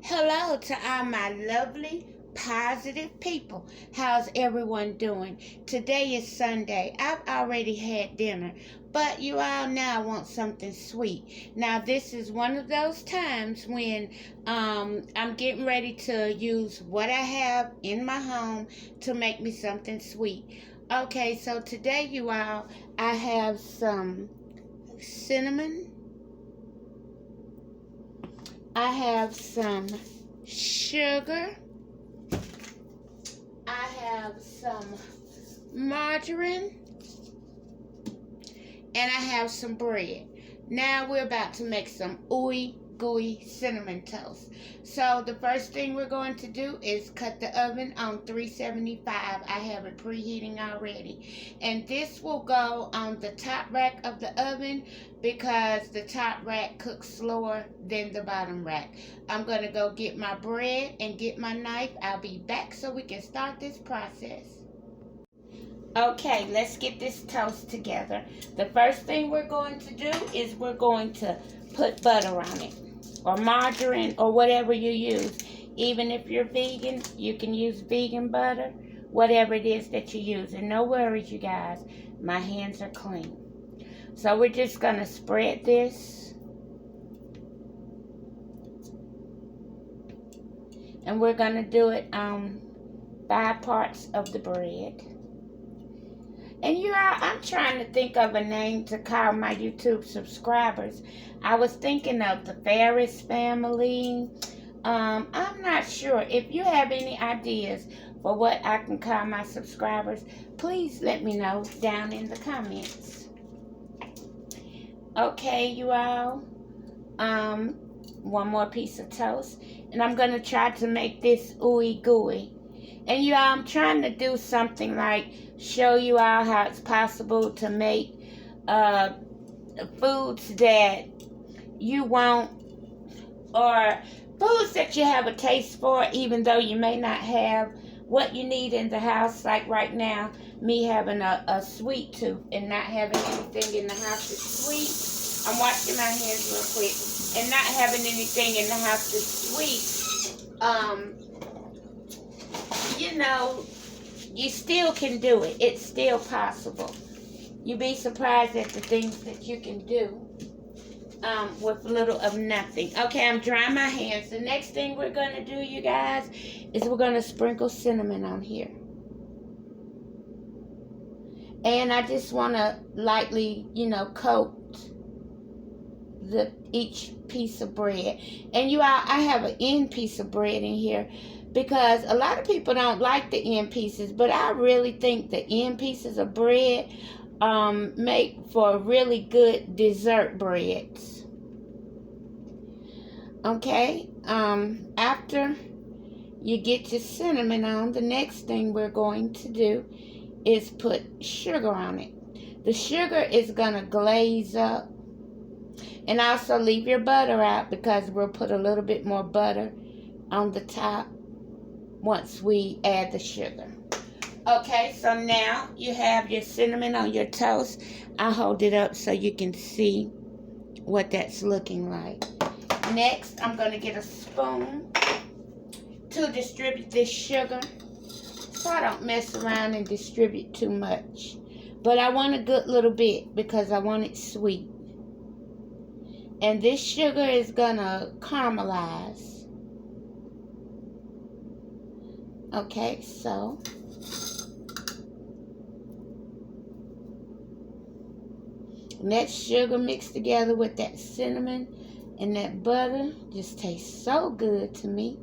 Hello to all my lovely, positive people. How's everyone doing? Today is Sunday. I've already had dinner, but you all now want something sweet. Now, this is one of those times when I'm getting ready to use what I have in my home to make me something sweet. Okay, so today, you all, I have some cinnamon. I have some sugar. I have some margarine. And I have some bread. Now we're about to make some ooey gooey cinnamon toast. So the first thing we're going to do is cut the oven on 375. I have it preheating already. And this will go on the top rack of the oven because the top rack cooks slower than the bottom rack. I'm going to go get my bread and get my knife. I'll be back so we can start this process. Okay, let's get this toast together. The first thing we're going to do is we're going to put butter on it, or margarine, or whatever you use. Even if you're vegan, you can use vegan butter, whatever it is that you use. And no worries, you guys, my hands are clean. So we're just going to spread this. And we're going to do it on 5 parts of the bread. And you all, I'm trying to think of a name to call my YouTube subscribers. I was thinking of the Ferris family. I'm not sure. If you have any ideas for what I can call my subscribers, please let me know down in the comments. Okay, you all. One more piece of toast. And I'm going to try to make this ooey gooey. And you all, I'm trying to do something like show you all how it's possible to make foods that you want, or foods that you have a taste for, even though you may not have what you need in the house. Like right now, me having a sweet tooth and not having anything in the house that's sweet. I'm washing my hands real quick. And not having anything in the house that's sweet. You know, you still can do it. It's still possible. You'd be surprised at the things that you can do with little of nothing. Okay, I'm drying my hands. The next thing we're going to do, you guys, is we're going to sprinkle cinnamon on here. And I just want to lightly, coat each piece of bread. And you all, I have an end piece of bread in here, because a lot of people don't like the end pieces, but I really think the end pieces of bread make for really good dessert breads. Okay, after you get your cinnamon on, the next thing we're going to do is put sugar on it. The sugar is going to glaze up. And also leave your butter out, because we'll put a little bit more butter on the top once we add the sugar. Okay, so now you have your cinnamon on your toast. I'll hold it up so you can see what that's looking like. Next, I'm going to get a spoon to distribute this sugar, so I don't mess around and distribute too much. But I want a good little bit because I want it sweet. And this sugar is gonna caramelize. Okay, so that sugar mixed together with that cinnamon and that butter just tastes so good to me.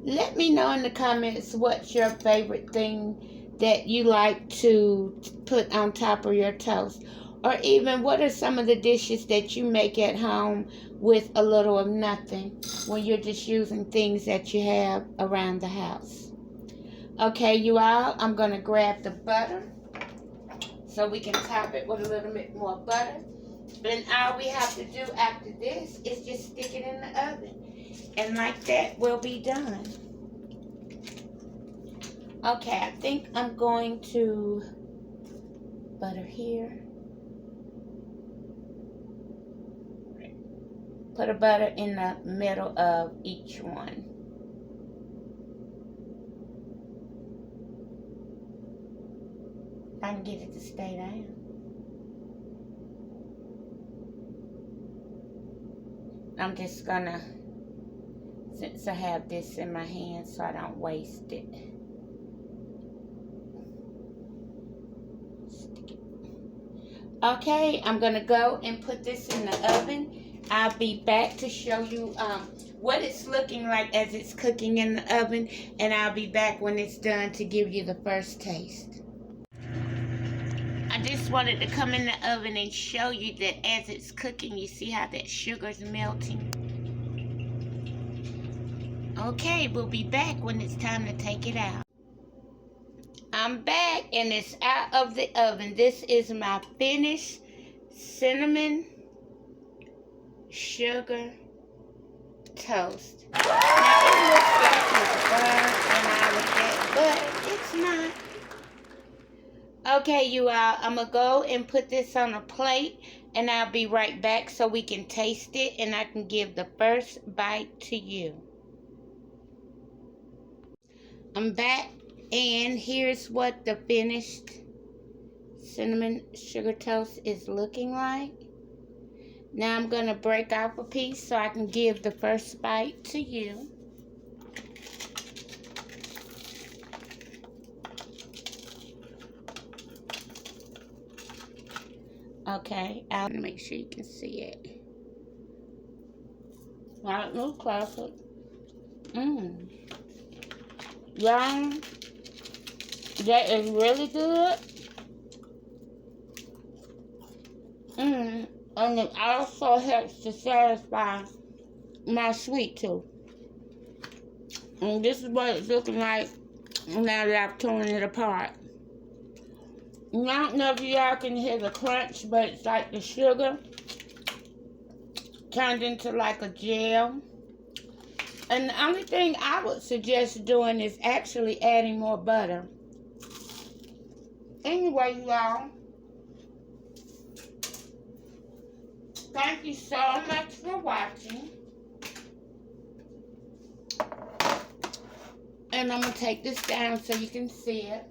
Let me know in the comments what's your favorite thing that you like to put on top of your toast. Or even, what are some of the dishes that you make at home with a little of nothing, when you're just using things that you have around the house? Okay, you all, I'm going to grab the butter so we can top it with a little bit more butter. And all we have to do after this is just stick it in the oven. And like that, we'll be done. Okay, I think I'm going to butter here. Put a butter in the middle of each one. I can get it to stay down. I'm just gonna, since I have this in my hand so I don't waste it. Okay, I'm gonna go and put this in the oven. I'll be back to show you what it's looking like as it's cooking in the oven, and I'll be back when it's done to give you the first taste. I just wanted to come in the oven and show you that as it's cooking, you see how that sugar's melting. Okay, we'll be back when it's time to take it out. I'm back and it's out of the oven. This is my finished cinnamon sugar toast. Now it looks like it's burnt and all of that, but it's not. Okay, you all, I'm gonna go and put this on a plate and I'll be right back so we can taste it and I can give the first bite to you. I'm back. And here's what the finished cinnamon sugar toast is looking like. Now I'm going to break off a piece so I can give the first bite to you. Okay, I'll make sure you can see it. Right, look closer. Yum. That is really good. And it also helps to satisfy my sweet tooth. And this is what it's looking like now that I've torn it apart. And I don't know if y'all can hear the crunch, but it's like the sugar turned into like a gel. And the only thing I would suggest doing is actually adding more butter. Anyway, y'all, thank you so much for watching. And I'm going to take this down so you can see it.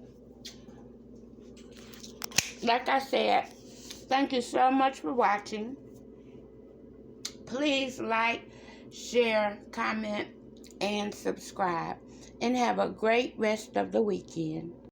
Like I said, thank you so much for watching. Please like, share, comment, and subscribe. And have a great rest of the weekend.